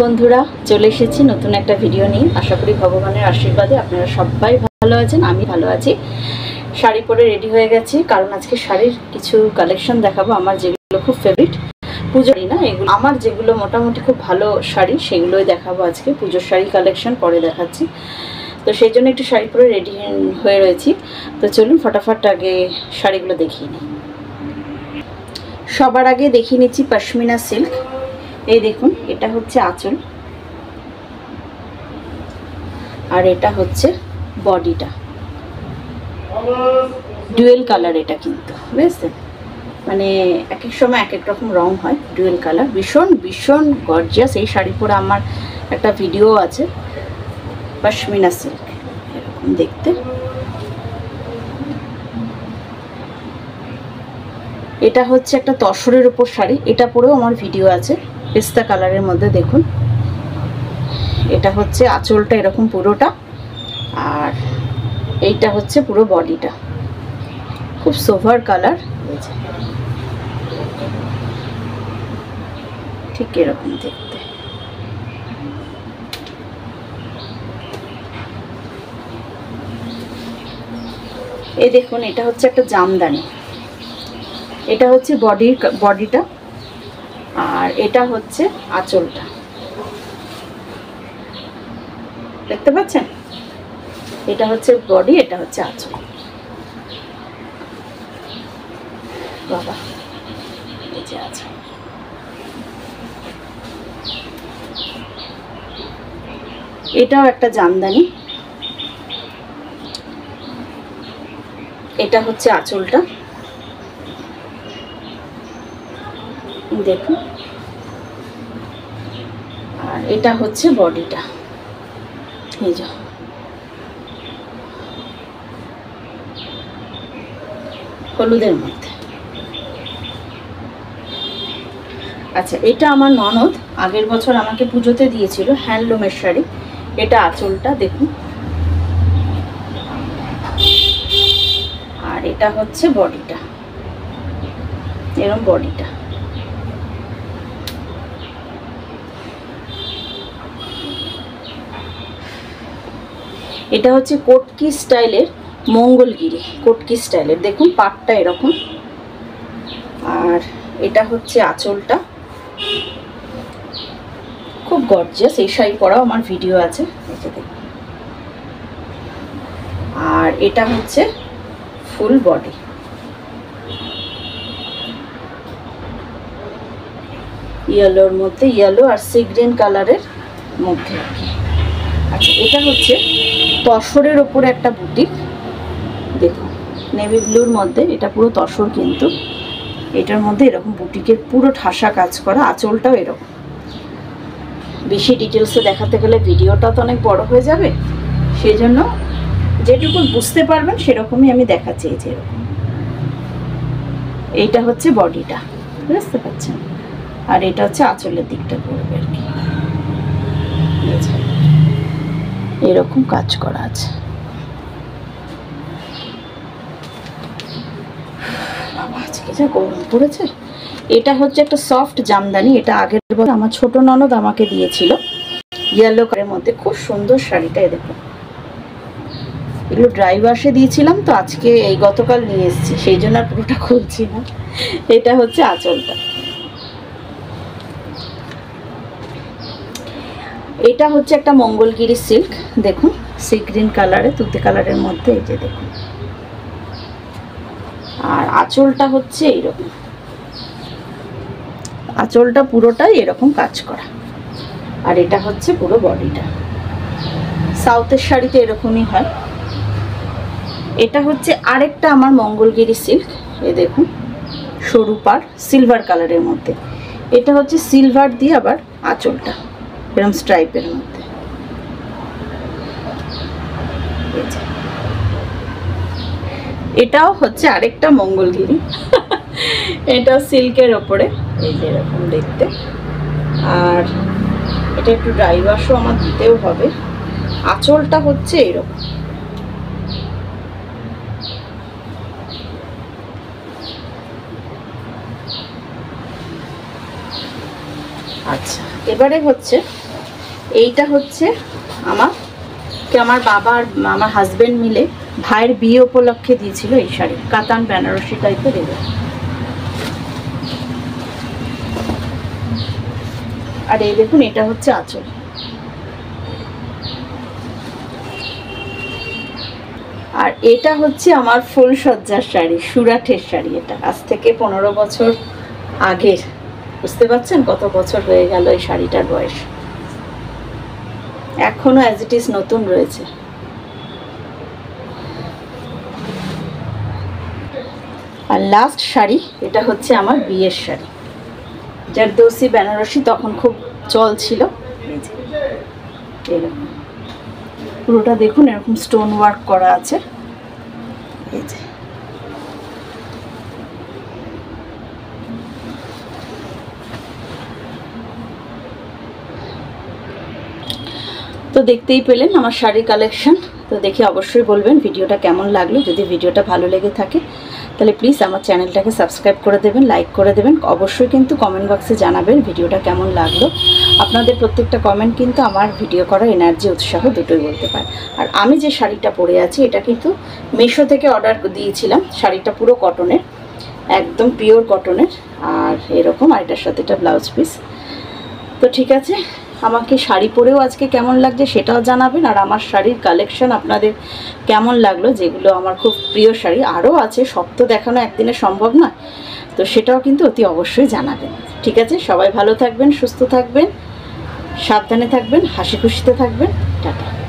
বন্ধুরা, চলে এসেছি নতুন একটা ভিডিও নিয়ে। আশা করি ভগবানের আশীর্বাদে আপনারা সবাই ভালো আছেন, আমি ভালো আছি। শাড়ি পরে রেডি হয়ে গেছি, কারণ আজকে শাড়ির কিছু কালেকশন দেখাবো আমার যেগুলো খুব ফেভারিট। পুজোরই না এগুলো, আমার যেগুলো মোটামুটি খুব ভালো শাড়ি সেগুলোই দেখাবো আজকে। পুজোর শাড়ি কালেকশন পরে দেখাচ্ছি। তো সেই জন্য একটু শাড়ি পরে রেডি হয়ে রয়েছি। তো চলুন ফটাফট আগে শাড়িগুলো দেখিয়ে নিই। সবার আগে দেখিয়ে নিচ্ছি পশমিনা সিল্ক। এই দেখুন, এটা হচ্ছে আঁচল আর এটা হচ্ছে বডিটা। ডুয়েল কালার এটা, কিন্তু বুঝছেন, মানে এক এক সময় এক এক রকম রং হয়। ডুয়েল কালার, ভীষণ ভীষণ গর্জিয়াস। এই শাড়ি পরে আমার একটা ভিডিও আছে। পশমিনা সিল্ক এরকম দেখতে। এটা হচ্ছে একটা তসরের উপর শাড়ি, এটা পরেও আমার ভিডিও আছে, পেস্তা কালারের মধ্যে। দেখুন, এটা হচ্ছে আঁচলটা এরকম পুরোটা, আর এইটা হচ্ছে পুরো বডিটা। খুব সোভার কালার, ঠিক এরকম দেখতে। এই দেখুন, এটা হচ্ছে একটা জামদানি। এটা হচ্ছে বডিটা, আর এটা হচ্ছে আঁচলটা, দেখতে পাচ্ছেন? এটা হচ্ছে বডি, এটা হচ্ছে আঁচল। বাবা, এই যে আঁচল। এটাও একটা জামদানি। এটা হচ্ছে আঁচলটা, দেখুন, আর এটা হচ্ছে বডিটা। এই যে হলুদের মধ্যে। আচ্ছা, এটা আমার ননদ আগের বছর আমাকে পুজোতে দিয়েছিল, হ্যান্ডলুমের শাড়ি। এটা আঁচলটা দেখুন, আর এটা হচ্ছে বডিটা, এরকম বডিটা। এটা হচ্ছে কোটকি স্টাইলের, মঙ্গলগিরি কোটকি স্টাইলের। দেখুন পাটটা এরকম, আর এটা হচ্ছে আঁচলটা। খুব গর্জিয়াস। এই শাড়ি পরাও আমার ভিডিও আছে, আর এটা হচ্ছে ফুল বডি। ইয়েলোর মধ্যে, ইয়েলো আর সি গ্রিন কালারের মধ্যে। আচ্ছা, এটা হচ্ছে তসরের ওপরে একটা বুটিক। দেখুন, নেভি ব্লুর মধ্যে, এটা পুরো তসর, কিন্তু এটার মধ্যে এরকম বুটিকের পুরো ঠাসা কাজ করা। আঁচলটাও এরকম। বেশি ডিটেলসে দেখাতে গেলে ভিডিওটা তো অনেক বড় হয়ে যাবে, সেই জন্য যেটুকু বুঝতে পারবেন সেরকমই আমি দেখাচ্ছি। এই যে এরকম, এইটা হচ্ছে বডিটা, বুঝতে পারছেন? আর এটা হচ্ছে আঁচলের দিকটা পড়বে আর কি। এরকম কাজ করা আছে। আজকে যা গরম পড়েছে। এটা হচ্ছে একটা সফট জামদানি। এটা আগের বছর আমার ছোট ননদ আমাকে দিয়েছিল, ইয়েলো কালারের মধ্যে। খুব সুন্দর শাড়িটা। দেখুন, এগুলো ড্রাই ওয়াশে দিয়েছিলাম, তো আজকে এই গতকাল নিয়ে এসেছি, সেই জন্য আর পুরোটা খুলছি না। এটা হচ্ছে আঁচলটা। এটা হচ্ছে একটা মঙ্গলগিরি সিল্ক। দেখুন, সি গ্রিন কালারে, তুতে কালারের মধ্যে। এই যে দেখুন, আর আঁচলটা হচ্ছে এইরকম। আঁচলটা পুরোটাই এরকম কাজ করা, আর এটা হচ্ছে পুরো বডিটা। সাউথের শাড়িতে এরকমই হয়। এটা হচ্ছে আরেকটা আমার মঙ্গলগিরি সিল্ক। এই দেখুন, সরু পাড়, সিলভার কালারের মধ্যে। এটা হচ্ছে সিলভার দিয়ে আবার আঁচলটা এরকম স্ট্রাইপের মধ্যে। এটাও হচ্ছে আরেকটা মঙ্গলগিরি। এটা সিল্কের ওপরে, এই যে এরকম দেখতে। আর এটা একটু ড্রাই ওয়াশও আমার দিতেও হবে। আঁচলটা হচ্ছে এরকম। আচ্ছা, এবারে হচ্ছে এইটা হচ্ছে আমার বাবা আর আমার হাজবেন্ড মিলে ভাইয়ের বিয়ে উপলক্ষে দিয়েছিল এই শাড়ি, কাতান বেনারসি টাইপের। আর এই দেখুন, এটা হচ্ছে আঁচল। আর এটা হচ্ছে আমার ফুল সজ্জার শাড়ি, সুরাটের শাড়ি। এটা আজ থেকে 15 বছর আগের। বুঝতে পারছেন কত বছর হয়ে গেল এই শাড়িটার বয়স, এখনো অ্যাজ ইট ইজ নতুন রয়েছে। আর লাস্ট শাড়ি, এটা হচ্ছে আমার বিয়ের শাড়ি, জারদৌসি বেনারসি তখন খুব চল ছিল। এরকম পুরোটা দেখুন, এরকম স্টোন ওয়ার্ক করা আছে। এই যে তো দেখতেই পেলেন আমার শাড়ি কালেকশন। তো দেখে অবশ্যই বলবেন ভিডিওটা কেমন লাগলো। যদি ভিডিওটা ভালো লেগে থাকে তাহলে প্লিজ আমার চ্যানেলটাকে সাবস্ক্রাইব করে দেবেন, লাইক করে দেবেন। অবশ্যই কিন্তু কমেন্ট বক্সে জানাবেন ভিডিওটা কেমন লাগলো। আপনাদের প্রত্যেকটা কমেন্ট কিন্তু আমার ভিডিও করার এনার্জি, উৎসাহ দুটোই বলতে পারে। আর আমি যে শাড়িটা পরে আছি এটা কিন্তু মিশো থেকে অর্ডার দিয়েছিলাম। শাড়িটা পুরো কটনের, একদম পিওর কটনের। আর এরকম, আর এটার সাথে এটা ব্লাউজ পিস। তো ঠিক আছে, আমাকে শাড়ি পরেও আজকে কেমন লাগছে সেটাও জানাবেন। আর আমার শাড়ির কালেকশন আপনাদের কেমন লাগলো, যেগুলো আমার খুব প্রিয় শাড়ি আরও আছে, সব তো দেখানো একদিনে সম্ভব নয়, তো সেটাও কিন্তু অতি অবশ্যই জানাবেন। ঠিক আছে, সবাই ভালো থাকবেন, সুস্থ থাকবেন, সাবধানে থাকবেন, হাসি খুশিতে থাকবেন। টাটা।